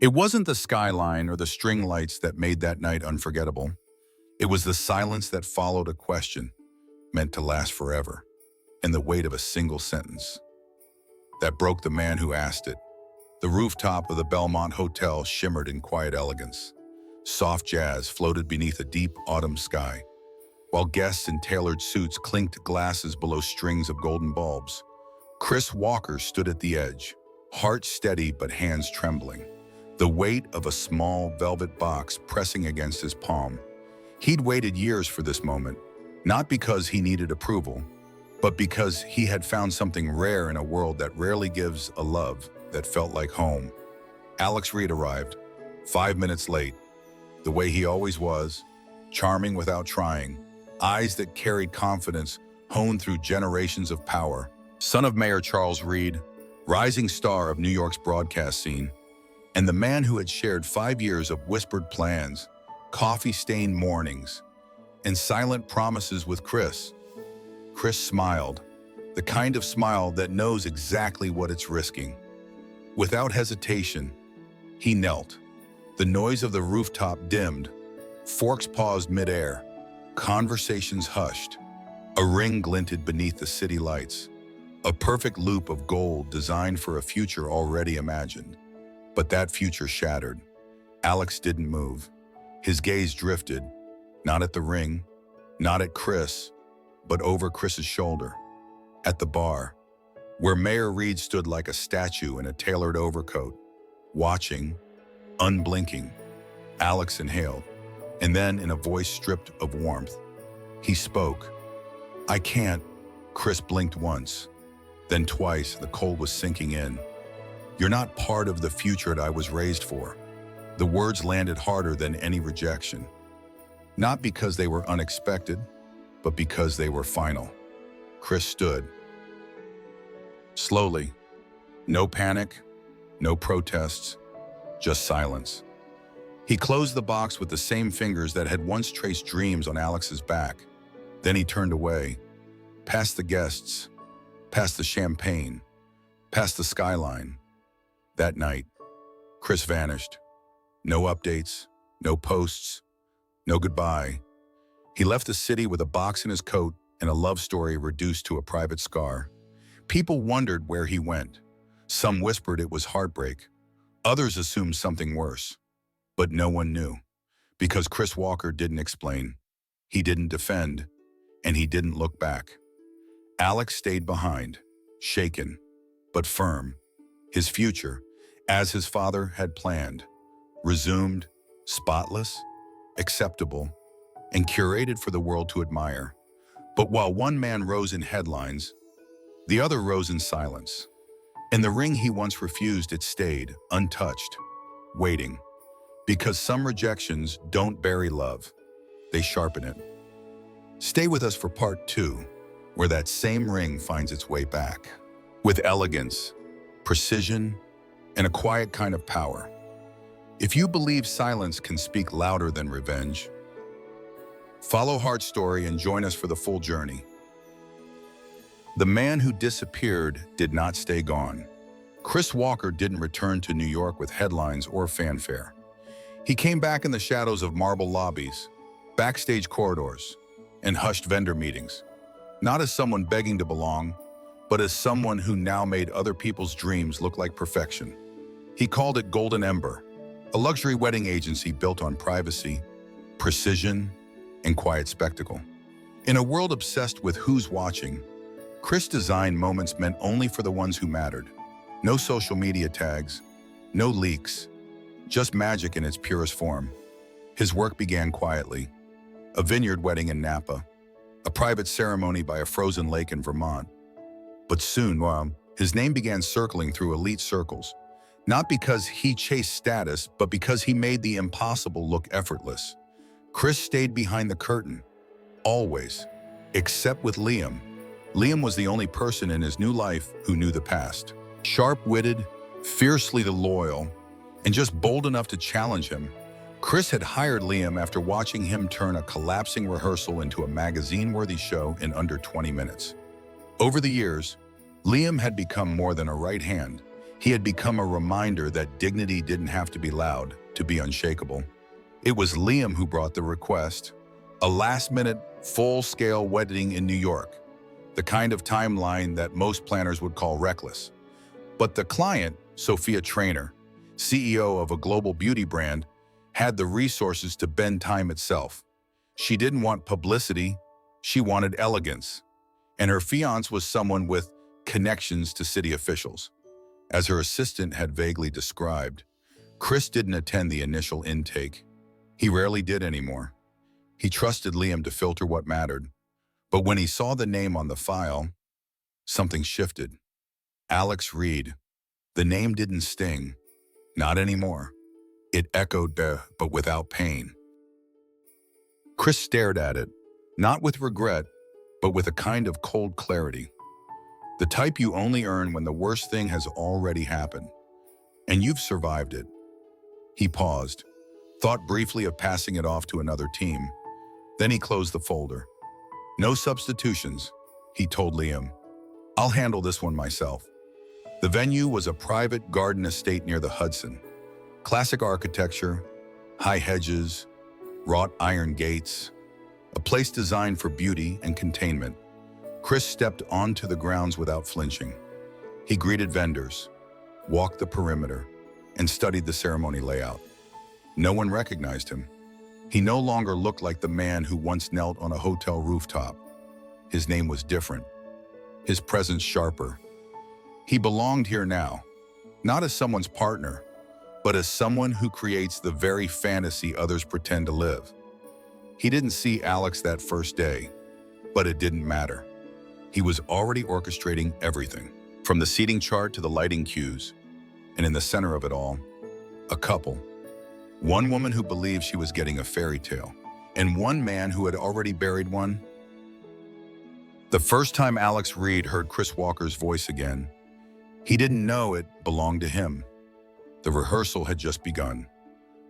It wasn't the skyline or the string lights that made that night unforgettable. It was the silence that followed a question meant to last forever, and the weight of a single sentence that broke the man who asked it. The rooftop of the Belmont Hotel shimmered in quiet elegance. Soft jazz floated beneath a deep autumn sky, while guests in tailored suits clinked glasses below strings of golden bulbs. Chris Walker stood at the edge, heart steady but hands trembling, the weight of a small velvet box pressing against his palm. He'd waited years for this moment, not because he needed approval, but because he had found something rare in a world that rarely gives a love that felt like home. Alex Reed arrived, 5 minutes late, the way he always was, charming without trying, eyes that carried confidence honed through generations of power. Son of Mayor Charles Reed, rising star of New York's broadcast scene, and the man who had shared 5 years of whispered plans, coffee-stained mornings, and silent promises with Chris. Chris smiled, the kind of smile that knows exactly what it's risking. Without hesitation, he knelt. The noise of the rooftop dimmed, forks paused midair, conversations hushed. A ring glinted beneath the city lights, a perfect loop of gold designed for a future already imagined. But that future shattered. Alex didn't move. His gaze drifted, not at the ring, not at Chris, but over Chris's shoulder, at the bar, where Mayor Reed stood like a statue in a tailored overcoat, watching, unblinking. Alex inhaled, and then in a voice stripped of warmth, he spoke. "I can't." Chris blinked once, then twice. The cold was sinking in. "You're not part of the future that I was raised for." The words landed harder than any rejection, not because they were unexpected, but because they were final. Chris stood. Slowly. No panic, no protests, just silence. He closed the box with the same fingers that had once traced dreams on Alex's back. Then he turned away, past the guests, past the champagne, past the skyline. That night, Chris vanished. No updates, no posts, no goodbye. He left the city with a box in his coat and a love story reduced to a private scar. People wondered where he went. Some whispered it was heartbreak. Others assumed something worse. But no one knew, because Chris Walker didn't explain. He didn't defend, and he didn't look back. Alex stayed behind, shaken, but firm. His future, as his father had planned, resumed, spotless, acceptable, and curated for the world to admire. But while one man rose in headlines, the other rose in silence. In the ring he once refused, it stayed, untouched, waiting. Because some rejections don't bury love, they sharpen it. Stay with us for part 2, where that same ring finds its way back. With elegance, precision, and a quiet kind of power. If you believe silence can speak louder than revenge, follow Heart's story and join us for the full journey. The man who disappeared did not stay gone. Chris Walker didn't return to New York with headlines or fanfare. He came back in the shadows of marble lobbies, backstage corridors, and hushed vendor meetings. Not as someone begging to belong, but as someone who now made other people's dreams look like perfection. He called it Golden Ember, a luxury wedding agency built on privacy, precision, and quiet spectacle. In a world obsessed with who's watching, Chris designed moments meant only for the ones who mattered. No social media tags, no leaks, just magic in its purest form. His work began quietly. A vineyard wedding in Napa, a private ceremony by a frozen lake in Vermont. But soon, his name began circling through elite circles, not because he chased status, but because he made the impossible look effortless. Chris stayed behind the curtain, always, except with Liam. Liam was the only person in his new life who knew the past. Sharp-witted, fiercely loyal, and just bold enough to challenge him. Chris had hired Liam after watching him turn a collapsing rehearsal into a magazine-worthy show in under 20 minutes. Over the years, Liam had become more than a right hand. He had become a reminder that dignity didn't have to be loud to be unshakable. It was Liam who brought the request, a last-minute, full-scale wedding in New York, the kind of timeline that most planners would call reckless. But the client, Sophia Trainer, CEO of a global beauty brand, had the resources to bend time itself. She didn't want publicity, she wanted elegance. And her fiancé was someone with connections to city officials. As her assistant had vaguely described, Chris didn't attend the initial intake. He rarely did anymore. He trusted Liam to filter what mattered. But when he saw the name on the file, something shifted. Alex Reed. The name didn't sting. Not anymore. It echoed, but without pain. Chris stared at it, not with regret, but with a kind of cold clarity. The type you only earn when the worst thing has already happened. And you've survived it. He paused, thought briefly of passing it off to another team. Then he closed the folder. No substitutions, he told Liam. I'll handle this one myself. The venue was a private garden estate near the Hudson. Classic architecture, high hedges, wrought iron gates, a place designed for beauty and containment. Chris stepped onto the grounds without flinching. He greeted vendors, walked the perimeter, and studied the ceremony layout. No one recognized him. He no longer looked like the man who once knelt on a hotel rooftop. His name was different, his presence sharper. He belonged here now, not as someone's partner, but as someone who creates the very fantasy others pretend to live. He didn't see Alex that first day, but it didn't matter. He was already orchestrating everything, from the seating chart to the lighting cues, and in the center of it all, a couple. One woman who believed she was getting a fairy tale, and one man who had already buried one. The first time Alex Reed heard Chris Walker's voice again, he didn't know it belonged to him. The rehearsal had just begun.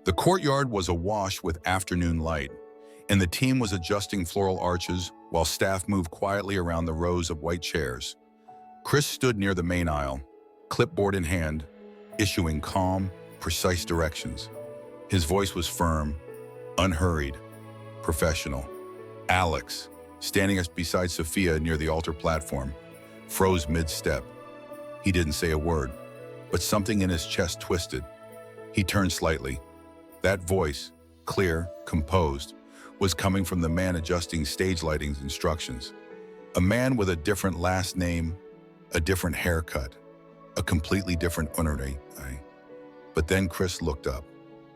The courtyard was awash with afternoon light, and the team was adjusting floral arches while staff moved quietly around the rows of white chairs. Chris stood near the main aisle, clipboard in hand, issuing calm, precise directions. His voice was firm, unhurried, professional. Alex, standing beside Sophia near the altar platform, froze mid-step. He didn't say a word, but something in his chest twisted. He turned slightly. That voice, clear, composed, was coming from the man adjusting stage lighting's instructions. A man with a different last name, a different haircut, a completely different honorary. But then Chris looked up.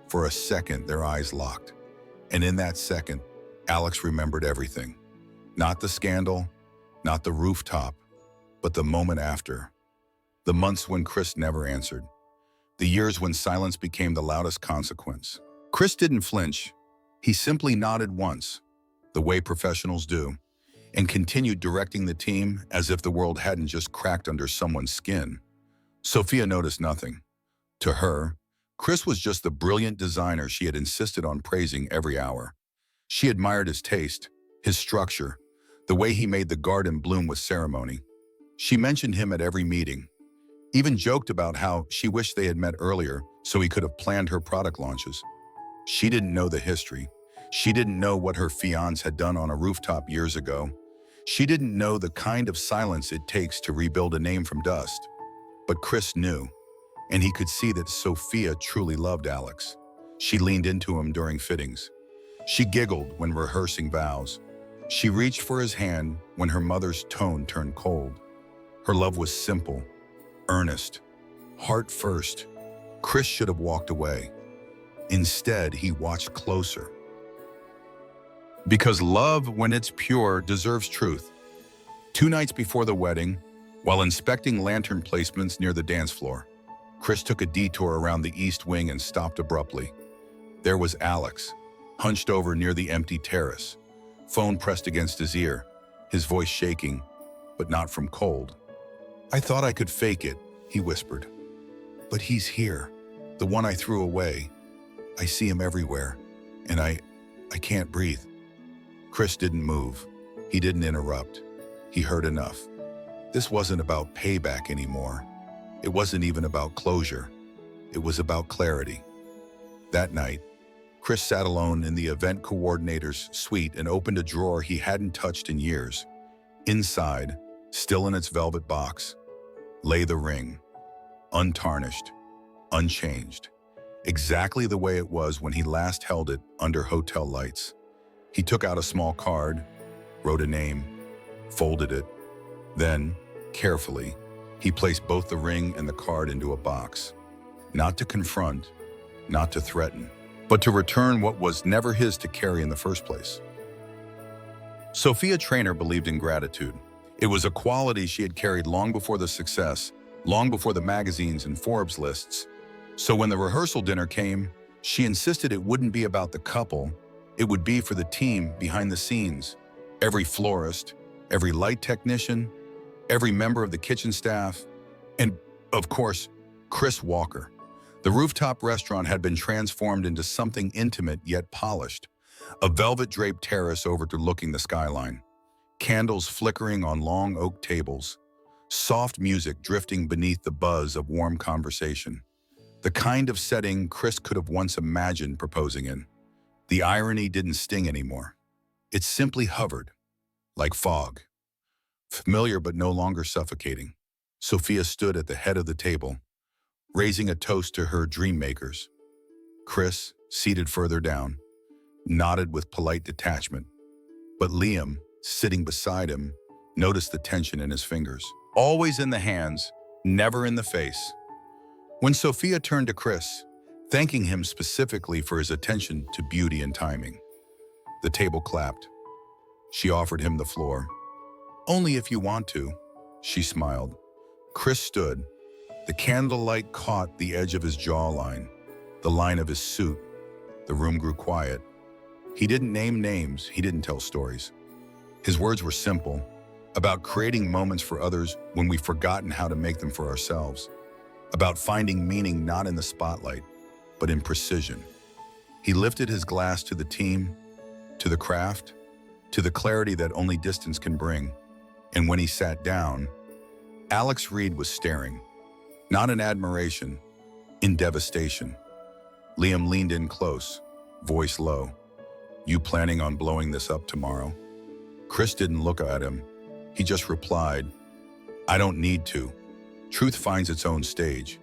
For a second, their eyes locked. And in that second, Alex remembered everything. Not the scandal, not the rooftop, but the moment after. The months when Chris never answered. The years when silence became the loudest consequence. Chris didn't flinch. He simply nodded once, the way professionals do, and continued directing the team as if the world hadn't just cracked under someone's skin. Sophia noticed nothing. To her, Chris was just the brilliant designer she had insisted on praising every hour. She admired his taste, his structure, the way he made the garden bloom with ceremony. She mentioned him at every meeting, even joked about how she wished they had met earlier so he could have planned her product launches. She didn't know the history. She didn't know what her fiancé had done on a rooftop years ago. She didn't know the kind of silence it takes to rebuild a name from dust. But Chris knew, and he could see that Sophia truly loved Alex. She leaned into him during fittings. She giggled when rehearsing vows. She reached for his hand when her mother's tone turned cold. Her love was simple, earnest, heart first. Chris should have walked away. Instead, he watched closer. Because love, when it's pure, deserves truth. 2 nights before the wedding, while inspecting lantern placements near the dance floor, Chris took a detour around the east wing and stopped abruptly. There was Alex, hunched over near the empty terrace, phone pressed against his ear, his voice shaking, but not from cold. "I thought I could fake it," he whispered. "But he's here, the one I threw away. I see him everywhere, and I can't breathe." Chris didn't move. He didn't interrupt. He heard enough. This wasn't about payback anymore. It wasn't even about closure. It was about clarity. That night, Chris sat alone in the event coordinator's suite and opened a drawer he hadn't touched in years. Inside, still in its velvet box, lay the ring, untarnished, unchanged, exactly the way it was when he last held it under hotel lights. He took out a small card, wrote a name, folded it. Then, carefully, he placed both the ring and the card into a box. Not to confront, not to threaten, but to return what was never his to carry in the first place. Sophia Trainer believed in gratitude. It was a quality she had carried long before the success, long before the magazines and Forbes lists. So when the rehearsal dinner came, she insisted it wouldn't be about the couple, it would be for the team behind the scenes. Every florist, every light technician, every member of the kitchen staff, and, of course, Chris Walker. The rooftop restaurant had been transformed into something intimate yet polished. A velvet-draped terrace overlooking the skyline. Candles flickering on long oak tables. Soft music drifting beneath the buzz of warm conversation. The kind of setting Chris could have once imagined proposing in. The irony didn't sting anymore. It simply hovered, like fog. Familiar but no longer suffocating. Sophia stood at the head of the table, raising a toast to her dream makers. Chris, seated further down, nodded with polite detachment. But Liam, sitting beside him, noticed the tension in his fingers. Always in the hands, never in the face. When Sophia turned to Chris, thanking him specifically for his attention to beauty and timing, the table clapped. She offered him the floor. "Only if you want to," she smiled. Chris stood. The candlelight caught the edge of his jawline, the line of his suit. The room grew quiet. He didn't name names, he didn't tell stories. His words were simple, about creating moments for others when we've forgotten how to make them for ourselves. About finding meaning not in the spotlight, but in precision. He lifted his glass to the team, to the craft, to the clarity that only distance can bring. And when he sat down, Alex Reed was staring, not in admiration, in devastation. Liam leaned in close, voice low. "You planning on blowing this up tomorrow?" Chris didn't look at him. He just replied, "I don't need to. Truth finds its own stage."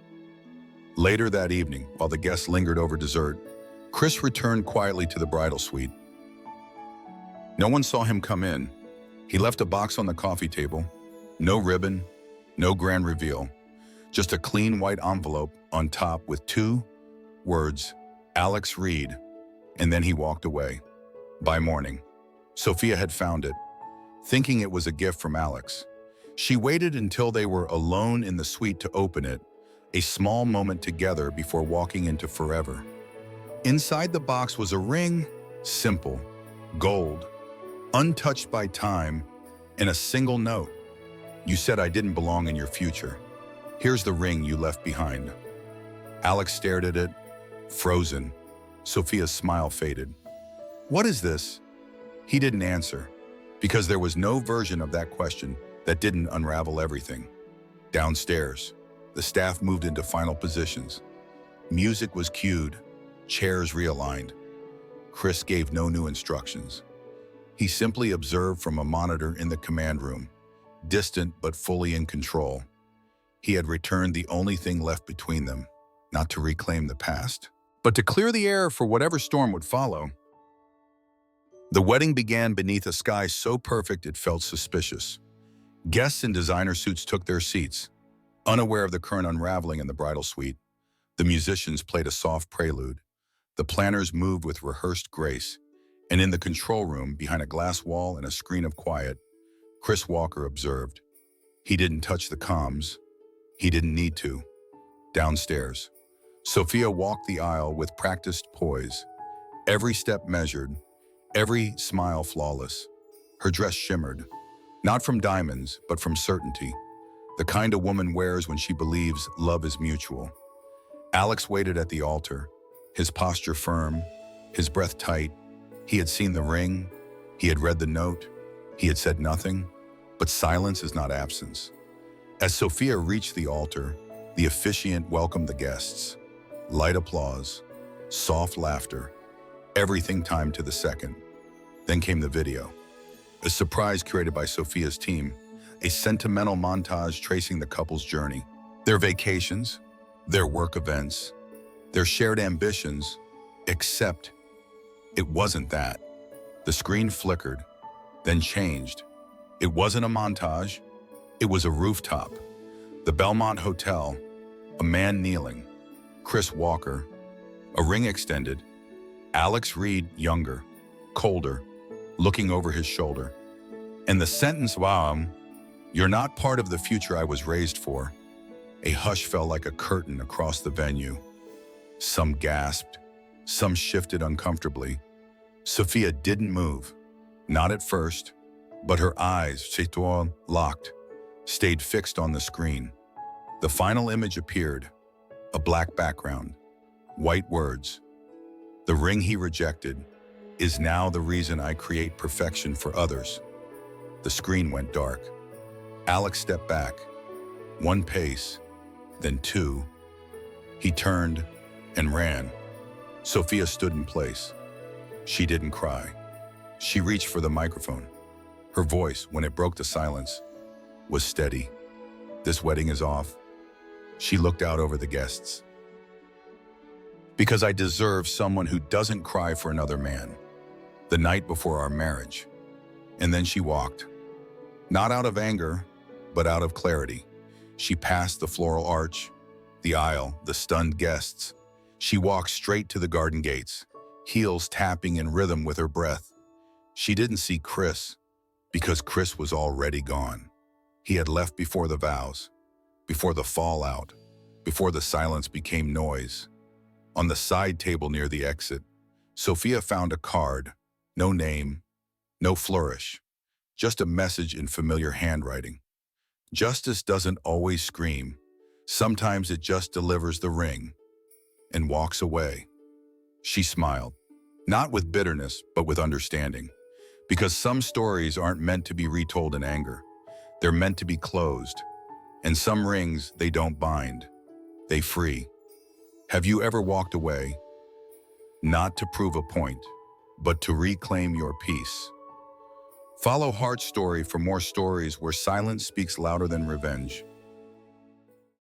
Later that evening, while the guests lingered over dessert, Chris returned quietly to the bridal suite. No one saw him come in. He left a box on the coffee table. No ribbon, no grand reveal. Just a clean white envelope on top with 2 words, "Alex Reed," and then he walked away. By morning, Sophia had found it, thinking it was a gift from Alex. She waited until they were alone in the suite to open it, a small moment together before walking into forever. Inside the box was a ring, simple, gold, untouched by time, and a single note. "You said I didn't belong in your future. Here's the ring you left behind." Alex stared at it, frozen. Sophia's smile faded. "What is this?" He didn't answer, because there was no version of that question that didn't unravel everything. Downstairs, the staff moved into final positions. Music was cued, chairs realigned. Chris gave no new instructions. He simply observed from a monitor in the command room, distant but fully in control. He had returned the only thing left between them, not to reclaim the past, but to clear the air for whatever storm would follow. The wedding began beneath a sky so perfect it felt suspicious. Guests in designer suits took their seats, unaware of the current unraveling in the bridal suite. The musicians played a soft prelude. The planners moved with rehearsed grace, and in the control room, behind a glass wall and a screen of quiet, Chris Walker observed. He didn't touch the comms. He didn't need to. Downstairs, Sophia walked the aisle with practiced poise, every step measured, every smile flawless. Her dress shimmered, not from diamonds, but from certainty, the kind a woman wears when she believes love is mutual. Alex waited at the altar, his posture firm, his breath tight. He had seen the ring, he had read the note, he had said nothing, but silence is not absence. As Sophia reached the altar, The officiant welcomed the guests. Light applause, soft laughter, everything timed to the second. Then came the video. A surprise curated by Sophia's team, a sentimental montage tracing the couple's journey, their vacations, their work events, their shared ambitions, except it wasn't that. The screen flickered, then changed. It wasn't a montage, it was a rooftop. The Belmont Hotel, a man kneeling, Chris Walker, a ring extended, Alex Reed younger, colder, looking over his shoulder. And the sentence, "Wow, you're not part of the future I was raised for." A hush fell like a curtain across the venue. Some gasped, some shifted uncomfortably. Sophia didn't move, not at first, but her eyes, locked, stayed fixed on the screen. The final image appeared, a black background, white words. "The ring he rejected is now the reason I create perfection for others." The screen went dark. Alex stepped back, one pace, then two. He turned and ran. Sophia stood in place. She didn't cry. She reached for the microphone. Her voice, when it broke the silence, was steady. "This wedding is off." She looked out over the guests. "Because I deserve someone who doesn't cry for another man." The night before our marriage. And then she walked. Not out of anger, but out of clarity. She passed the floral arch, the aisle, the stunned guests. She walked straight to the garden gates, heels tapping in rhythm with her breath. She didn't see Chris, because Chris was already gone. He had left before the vows, before the fallout, before the silence became noise. On the side table near the exit, Sophia found a card, no name, no flourish, just a message in familiar handwriting. Justice doesn't always scream. Sometimes it just delivers the ring and walks away. She smiled, not with bitterness, but with understanding. Because some stories aren't meant to be retold in anger. They're meant to be closed. And some rings, they don't bind. They free. Have you ever walked away? Not to prove a point, but to reclaim your peace. Follow Heart's story for more stories where silence speaks louder than revenge.